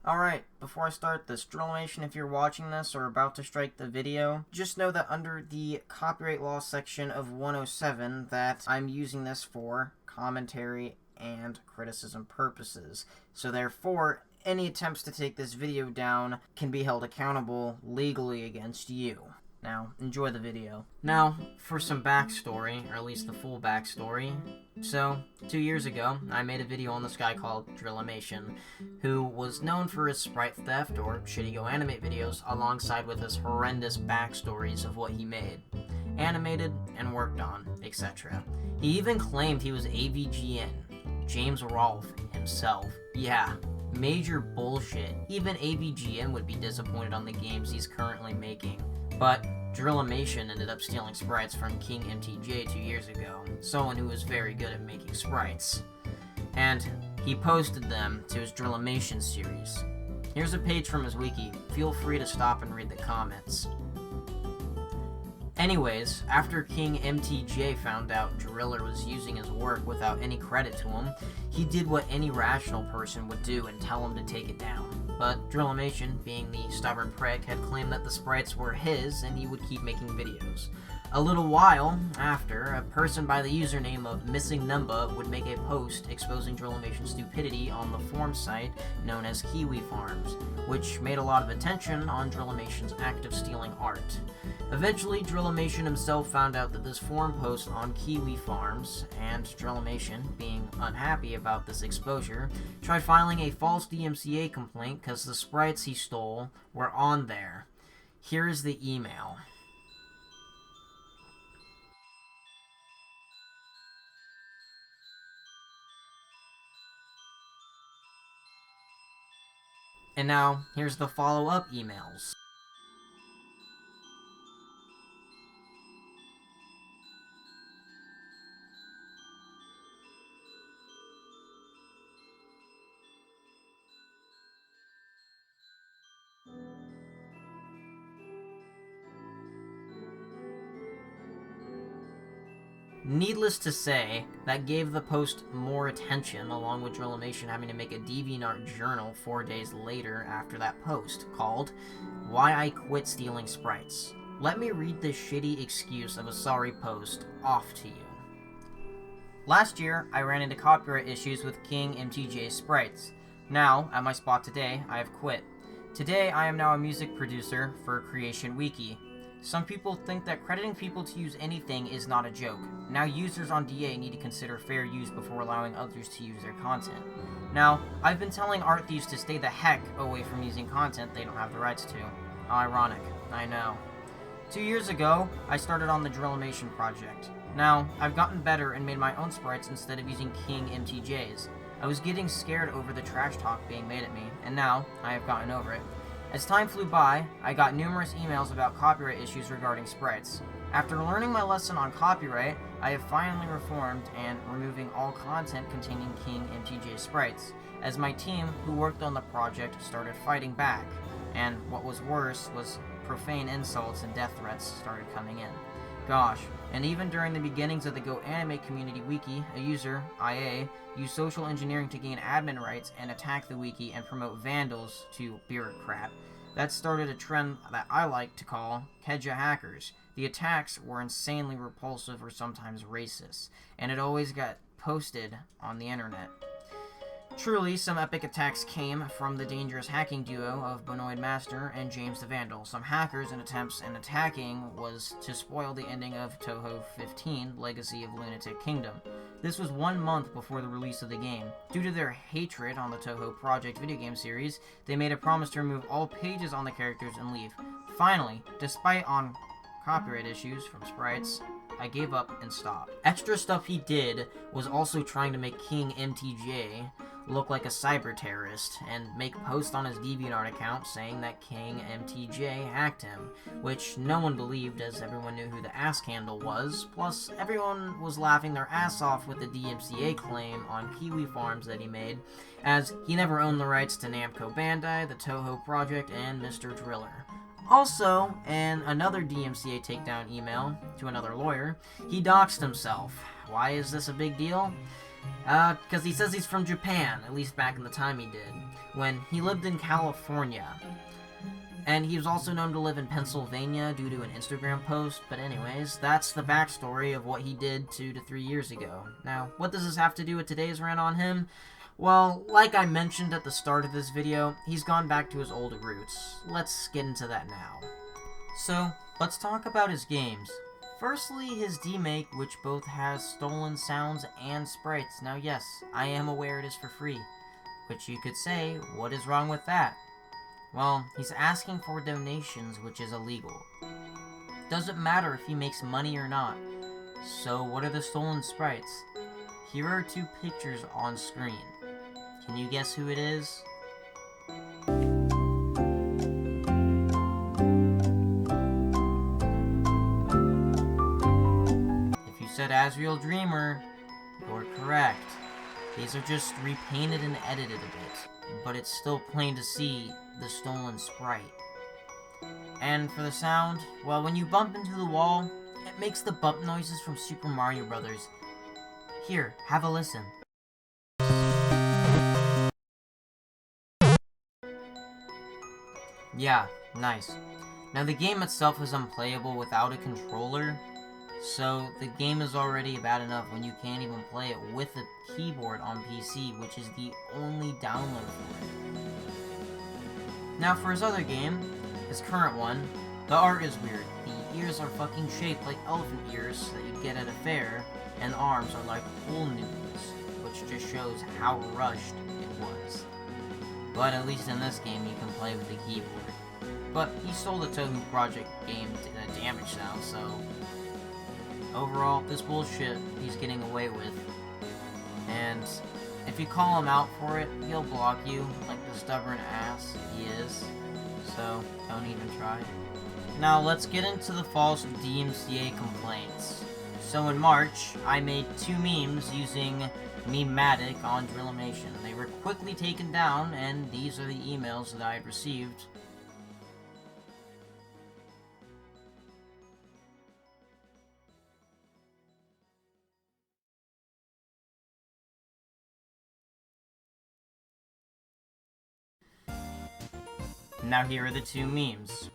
Alright, before I start this, Drillimation, if you're watching this or about to strike the video, just know that under the copyright law section of 107 that I'm using this for commentary and criticism purposes. So therefore, any attempts to take this video down can be held accountable legally against you. Now, enjoy the video. Now, for some backstory, or at least the full backstory. So, 2 years ago, I made a video on this guy called Drillimation, who was known for his sprite theft or shitty go animate videos, alongside with his horrendous backstories of what he made, animated, and worked on, etc. He even claimed he was AVGN, James Rolfe himself. Yeah, major bullshit. Even AVGN would be disappointed on the games he's currently making. But Drillimation ended up stealing sprites from King MTJ 2 years ago, someone who was very good at making sprites. And he posted them to his Drillimation series. Here's a page from his wiki. Feel free to stop and read the comments. Anyways, after King MTJ found out Driller was using his work without any credit to him, he did what any rational person would do and tell him to take it down. But Drillimation, being the stubborn prick, had claimed that the sprites were his and he would keep making videos. A little while after, a person by the username of Missing Numba would make a post exposing Drillimation's stupidity on the forum site known as Kiwi Farms, which made a lot of attention on Drillimation's act of stealing art. Eventually, Drillimation himself found out that this forum post on Kiwi Farms, and Drillimation, being unhappy about this exposure, tried filing a false DMCA complaint because the sprites he stole were on there. Here is the email. And now, here's the follow-up emails. Needless to say, that gave the post more attention, along with Drillimation having to make a DeviantArt journal 4 days later after that post, called Why I Quit Stealing Sprites. Let me read this shitty excuse of a sorry post off to you. Last year, I ran into copyright issues with King MTJ's sprites. Now, at my spot today, I have quit. Today, I am now a music producer for Creation Wiki. Some people think that crediting people to use anything is not a joke. Now users on DA need to consider fair use before allowing others to use their content. Now, I've been telling art thieves to stay the heck away from using content they don't have the rights to. How ironic, I know. 2 years ago, I started on the Drillimation project. Now, I've gotten better and made my own sprites instead of using King MTJ's. I was getting scared over the trash talk being made at me, and now I have gotten over it. As time flew by, I got numerous emails about copyright issues regarding sprites. After learning my lesson on copyright, I have finally reformed and removing all content containing King MTJ sprites, as my team who worked on the project started fighting back, and what was worse was profane insults and death threats started coming in. Gosh, and even during the beginnings of the Go Animate community wiki, a user, IA, used social engineering to gain admin rights and attack the wiki and promote vandals to bureaucrat. That started a trend that I like to call Kedja hackers. The attacks were insanely repulsive or sometimes racist, and it always got posted on the internet. Truly, some epic attacks came from the dangerous hacking duo of Bonoid Master and James the Vandal. Some hackers and attempts and attacking was to spoil the ending of Touhou 15, Legacy of Lunatic Kingdom. This was 1 month before the release of the game. Due to their hatred on the Touhou Project video game series, they made a promise to remove all pages on the characters and leave. Finally, despite on copyright issues from sprites, I gave up and stopped. Extra stuff he did was also trying to make King MTJ look like a cyber terrorist and make posts on his DeviantArt account saying that King MTJ hacked him, which no one believed as everyone knew who the ask handle was, plus everyone was laughing their ass off with the DMCA claim on Kiwi Farms that he made, as he never owned the rights to Namco Bandai, the Touhou Project, and Mr. Driller. Also, in another DMCA takedown email to another lawyer, he doxed himself. Why is this a big deal? Because he says he's from Japan, at least back in the time he did, when he lived in California. And he was also known to live in Pennsylvania due to an Instagram post, but anyways, that's the backstory of what he did 2 to 3 years ago. Now, what does this have to do with today's rant on him? Well, like I mentioned at the start of this video, he's gone back to his old roots. Let's get into that now. So, let's talk about his games. Firstly, his demake, which both has stolen sounds and sprites. Now yes, I am aware it is for free, which you could say, what is wrong with that? Well, he's asking for donations, which is illegal. Doesn't matter if he makes money or not. So what are the stolen sprites? Here are 2 pictures on screen. Can you guess who it is? If you said Azriel Dreamer, you're correct. These are just repainted and edited a bit, but it's still plain to see the stolen sprite. And for the sound, well, when you bump into the wall, it makes the bump noises from Super Mario Brothers. Here, have a listen. Yeah, nice. Now the game itself is unplayable without a controller, so the game is already bad enough when you can't even play it with a keyboard on PC, which is the only download for it. Now for his other game, his current one, the art is weird. The ears are fucking shaped like elephant ears that you'd get at a fair, and the arms are like pool noodles, which just shows how rushed it was. But at least in this game you can play with the keyboard. But he stole the Touhou Project game damage now, so overall, this bullshit he's getting away with. And if you call him out for it, he'll block you like the stubborn ass he is. So don't even try. Now let's get into the false DMCA complaints. So in March, I made 2 memes using Memematic on Drillimation. They were quickly taken down, and these are the emails that I had received. Now here are the 2 memes.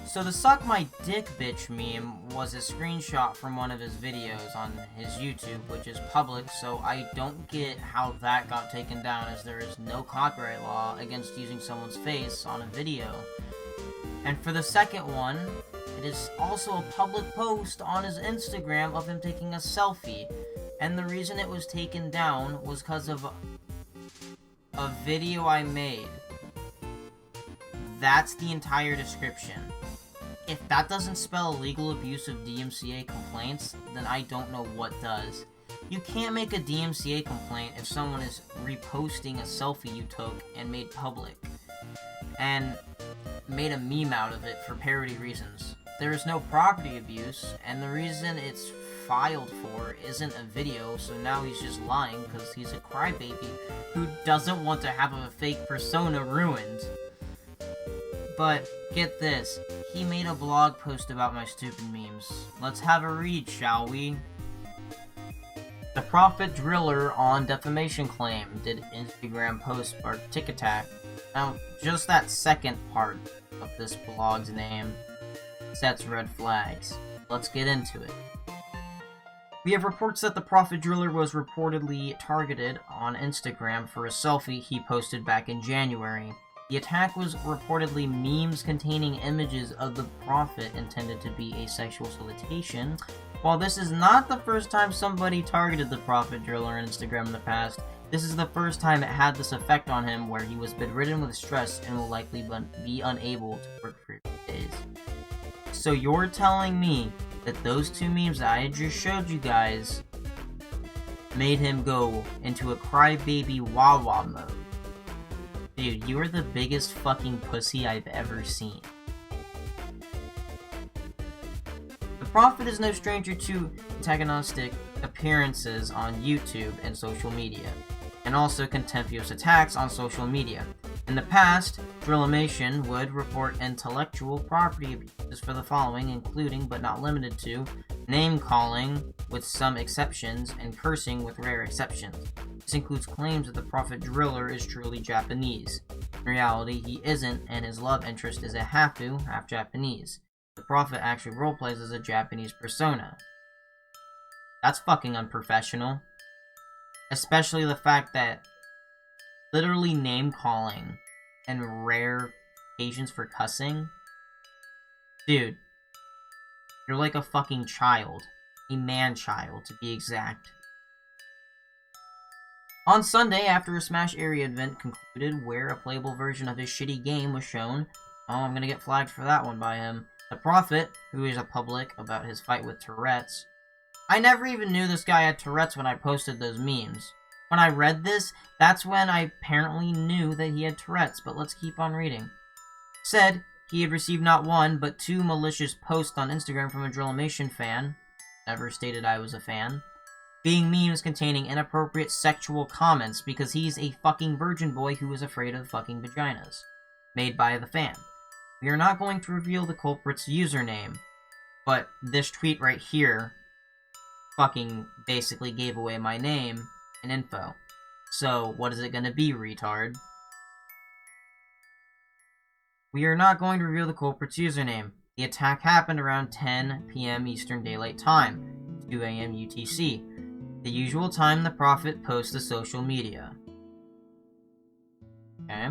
So the suck my dick bitch meme was a screenshot from one of his videos on his YouTube, which is public, so I don't get how that got taken down, as there is no copyright law against using someone's face on a video. And for the second one, it is also a public post on his Instagram of him taking a selfie, and the reason it was taken down was because of a video I made. That's the entire description. If that doesn't spell illegal abuse of DMCA complaints, then I don't know what does. You can't make a DMCA complaint if someone is reposting a selfie you took and made public, and made a meme out of it for parody reasons. There is no property abuse, and the reason it's filed for isn't a video, so now he's just lying because he's a crybaby who doesn't want to have a fake persona ruined. But get this, he made a blog post about my stupid memes. Let's have a read, shall we? The Prophet Driller on defamation claim did Instagram post spark Tic Attack. Now, just that second part of this blog's name sets red flags. Let's get into it. We have reports that the Prophet Driller was reportedly targeted on Instagram for a selfie he posted back in January. The attack was reportedly memes containing images of the Prophet intended to be a sexual solicitation. While this is not the first time somebody targeted the Prophet Driller on Instagram in the past, this is the first time it had this effect on him, where he was bedridden with stress and will likely be unable to work for a few days. So you're telling me that those 2 memes that I just showed you guys made him go into a crybaby wah-wah mode? Dude, you are the biggest fucking pussy I've ever seen. The Prophet is no stranger to antagonistic appearances on YouTube and social media, and also contemptuous attacks on social media. In the past, Drillimation would report intellectual property abuses for the following, including but not limited to name-calling with some exceptions and cursing with rare exceptions. This includes claims that the Prophet Driller is truly Japanese. In reality, he isn't, and his love interest is a half-Japanese. Half Japanese. The Prophet actually roleplays as a Japanese persona. That's fucking unprofessional. Especially the fact that literally name-calling and rare occasions for cussing. Dude, you're like a fucking child. A man-child, to be exact. On Sunday, after a Smash Area event concluded where a playable version of his shitty game was shown, oh, I'm gonna get flagged for that one by him, the Prophet, who is a public about his fight with Tourette's. I never even knew this guy had Tourette's when I posted those memes. When I read this, that's when I apparently knew that he had Tourette's, but let's keep on reading. Said he had received not one, but 2 malicious posts on Instagram from a Drillimation fan, never stated I was a fan, being memes containing inappropriate sexual comments because he's a fucking virgin boy who is afraid of fucking vaginas, made by the fan. We are not going to reveal the culprit's username, but this tweet right here fucking basically gave away my name and info. So, what is it gonna be, retard? We are not going to reveal the culprit's username. The attack happened around 10 p.m. Eastern Daylight Time, 2 a.m. UTC, the usual time the Prophet posts to social media. Okay.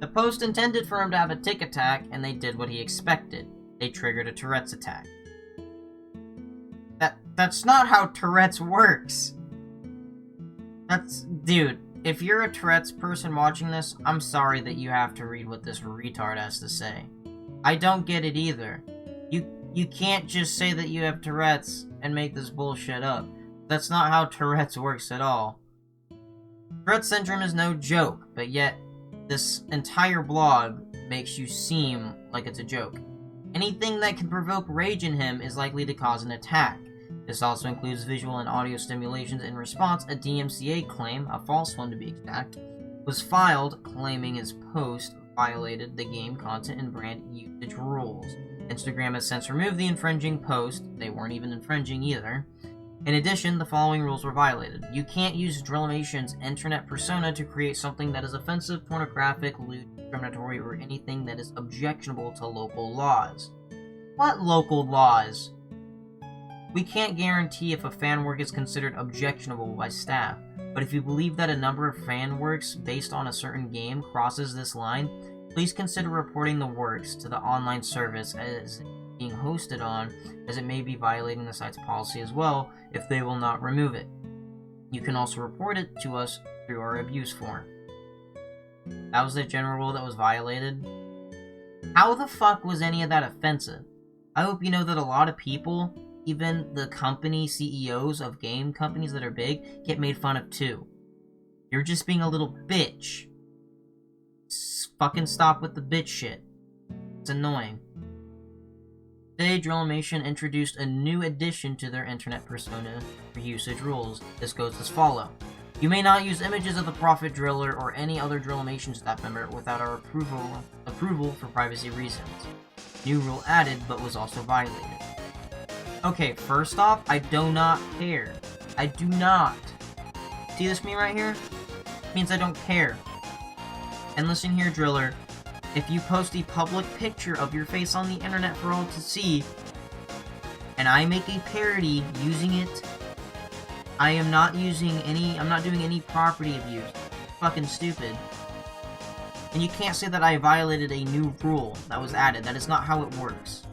The post intended for him to have a tick attack, and they did what he expected. They triggered a Tourette's attack. That's not how Tourette's works. Dude, if you're a Tourette's person watching this, I'm sorry that you have to read what this retard has to say. I don't get it either. You can't just say that you have Tourette's and make this bullshit up. That's not how Tourette's works at all. Tourette's syndrome is no joke, but yet this entire blog makes you seem like it's a joke. Anything that can provoke rage in him is likely to cause an attack. This also includes visual and audio stimulations. In response, a DMCA claim, a false one to be exact, was filed claiming his post violated the game content and brand usage rules. Instagram has since removed the infringing post. They weren't even infringing either. In addition, the following rules were violated. You can't use Drillimation's internet persona to create something that is offensive, pornographic, lewd, discriminatory, or anything that is objectionable to local laws. What local laws? We can't guarantee if a fan work is considered objectionable by staff, but if you believe that a number of fan works based on a certain game crosses this line, please consider reporting the works to the online service as being hosted on, as it may be violating the site's policy as well if they will not remove it. You can also report it to us through our abuse form. That was the general rule that was violated. How the fuck was any of that offensive? I hope you know that a lot of people, even the company CEOs of game companies that are big, get made fun of too. You're just being a little bitch. Fucking stop with the bitch shit. It's annoying. Today, Drillimation introduced a new addition to their internet persona for usage rules. This goes as follows. You may not use images of the Prophet Driller or any other Drillimation staff member without our approval for privacy reasons. New rule added, but was also violated. Okay, first off, I do not care. I do not. See this meme right here? It means I don't care. And listen here, Driller. If you post a public picture of your face on the internet for all to see, and I make a parody using it, I'm not doing any property abuse. Fucking stupid. And you can't say that I violated a new rule that was added. That is not how it works.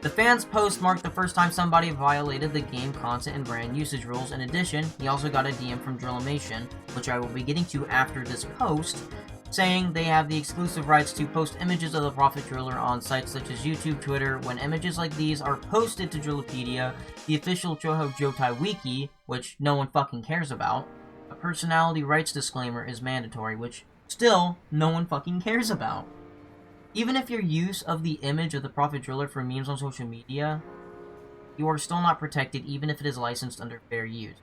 The fan's post marked the first time somebody violated the game content and brand usage rules. In addition, he also got a DM from Drillimation, which I will be getting to after this post, saying they have the exclusive rights to post images of the Prophet Driller on sites such as YouTube, Twitter. When images like these are posted to Drillipedia, the official Choho Jotai Wiki, which no one fucking cares about, a personality rights disclaimer is mandatory, which still no one fucking cares about. Even if your use of the image of the Prophet Driller for memes on social media, you are still not protected even if it is licensed under fair use.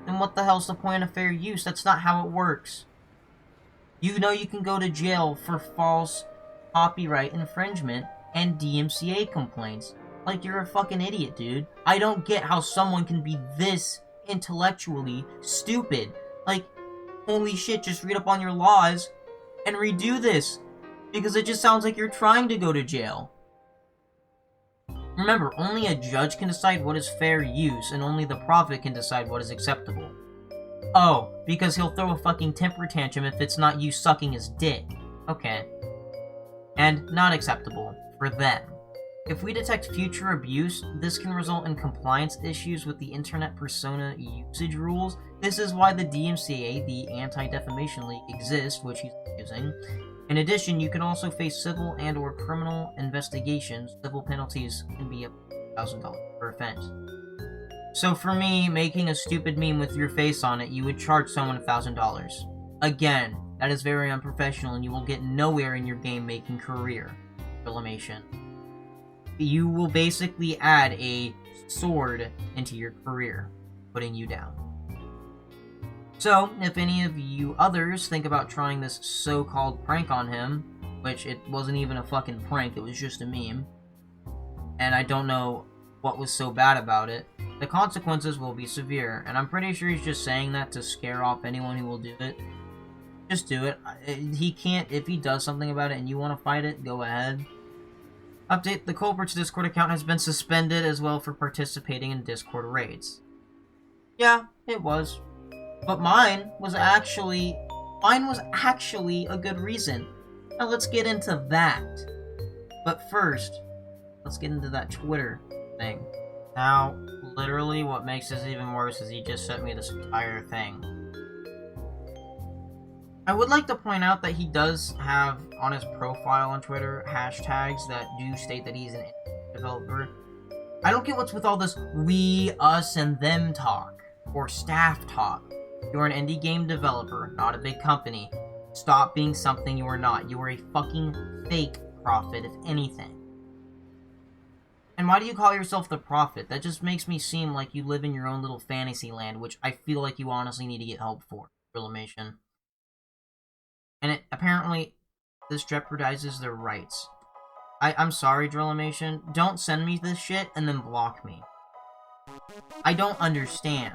Then what the hell's the point of fair use? That's not how it works. You know you can go to jail for false copyright infringement and DMCA complaints. Like, you're a fucking idiot, dude. I don't get how someone can be this intellectually stupid. Like, holy shit, just read up on your laws and redo this. Because it just sounds like you're trying to go to jail. Remember, only a judge can decide what is fair use, and only the prophet can decide what is acceptable. Oh, because he'll throw a fucking temper tantrum if it's not you sucking his dick. Okay. And not acceptable for them. If we detect future abuse, this can result in compliance issues with the Internet Persona Usage Rules. This is why the DMCA, the Anti-Defamation League, exists, which he's using. In addition, you can also face civil and or criminal investigations. Civil penalties can be up to $1,000 per offense. So for me, making a stupid meme with your face on it, you would charge someone $1,000. Again, that is very unprofessional and you will get nowhere in your game-making career. Drillimation. You will basically add a sword into your career, putting you down. So, if any of you others think about trying this so-called prank on him, which it wasn't even a fucking prank, it was just a meme, and I don't know what was so bad about it, the consequences will be severe, and I'm pretty sure he's just saying that to scare off anyone who will do it. Just do it. He can't, if he does something about it and you want to fight it, go ahead. Update, the culprit's Discord account has been suspended as well for participating in Discord raids. Yeah, it was. But mine was actually a good reason. Now let's get into that. But first, let's get into that Twitter thing. Now, literally what makes this even worse is he just sent me this entire thing. I would like to point out that he does have on his profile on Twitter hashtags that do state that he's an indie developer. I don't get what's with all this we, us, and them talk, or staff talk. You're an indie game developer, not a big company. Stop being something you are not. You are a fucking fake prophet, if anything. And why do you call yourself the prophet? That just makes me seem like you live in your own little fantasy land, which I feel like you honestly need to get help for. Drillimation. And apparently, this jeopardizes their rights. I'm sorry, Drillimation. Don't send me this shit and then block me. I don't understand.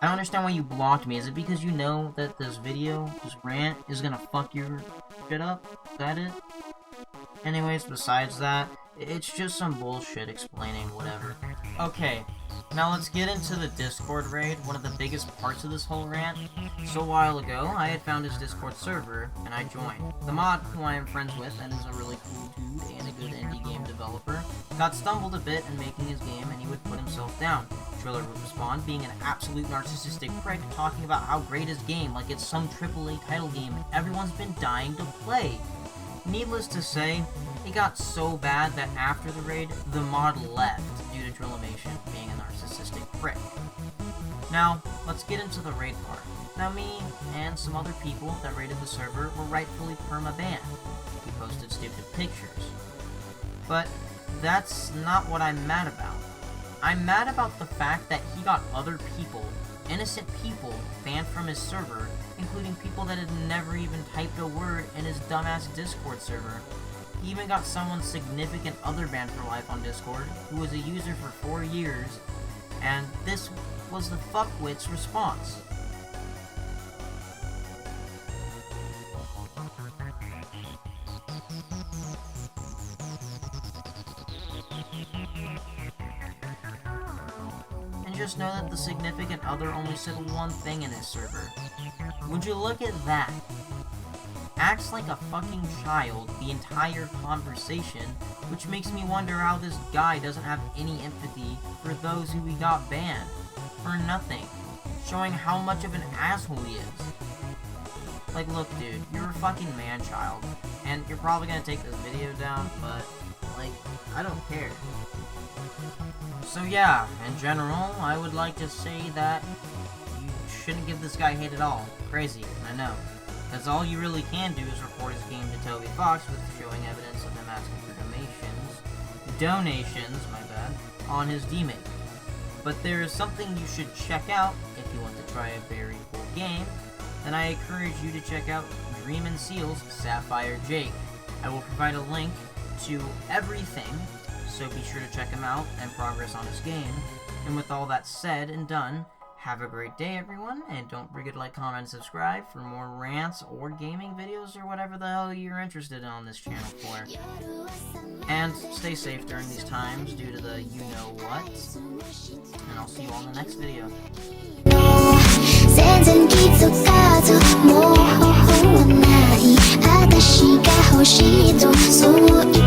I don't understand why you blocked me. Is it because you know that this video, this rant, is gonna fuck your shit up? Is that it? Anyways, besides that, it's just some bullshit explaining whatever. Okay, now let's get into the Discord raid, one of the biggest parts of this whole rant. So a while ago, I had found his Discord server, and I joined. The mod, who I am friends with, and is a really cool dude and a good indie game developer, got stumbled a bit in making his game, and he would put himself down. Triller would respond, being an absolute narcissistic prick, talking about how great his game, like it's some AAA title game everyone's been dying to play. Needless to say, it got so bad that after the raid, the mod left due to Drillimation being a narcissistic prick. Now, let's get into the raid part. Now me and some other people that raided the server were rightfully perma-banned. We posted stupid pictures. But that's not what I'm mad about. I'm mad about the fact that he got other people, innocent people, banned from his server, including people that had never even typed a word in his dumbass Discord server. He even got someone's significant other banned for life on Discord, who was a user for 4 years, and this was the fuckwit's response. And just know that the significant other only said one thing in his server. Would you look at that? Acts like a fucking child the entire conversation, which makes me wonder how this guy doesn't have any empathy for those who he got banned. For nothing. Showing how much of an asshole he is. Like, look dude, you're a fucking man-child, and you're probably gonna take this video down, but, like, I don't care. So yeah, in general, I would like to say that you shouldn't give this guy hate at all. Crazy, I know. Because all you really can do is report his game to Toby Fox with showing evidence of him asking for donations, on his DMCA. But there is something you should check out if you want to try a very cool game. then I encourage you to check out Dream and Seal's Sapphire Jake. I will provide a link to everything, so be sure to check him out and progress on his game. And with all that said and done, have a great day, everyone, and don't forget to like, comment, and subscribe for more rants or gaming videos or whatever the hell you're interested in on this channel for. And stay safe during these times due to the you-know-what, and I'll see you all in the next video. 全然気づかずもう方法はない私が欲しいとそう言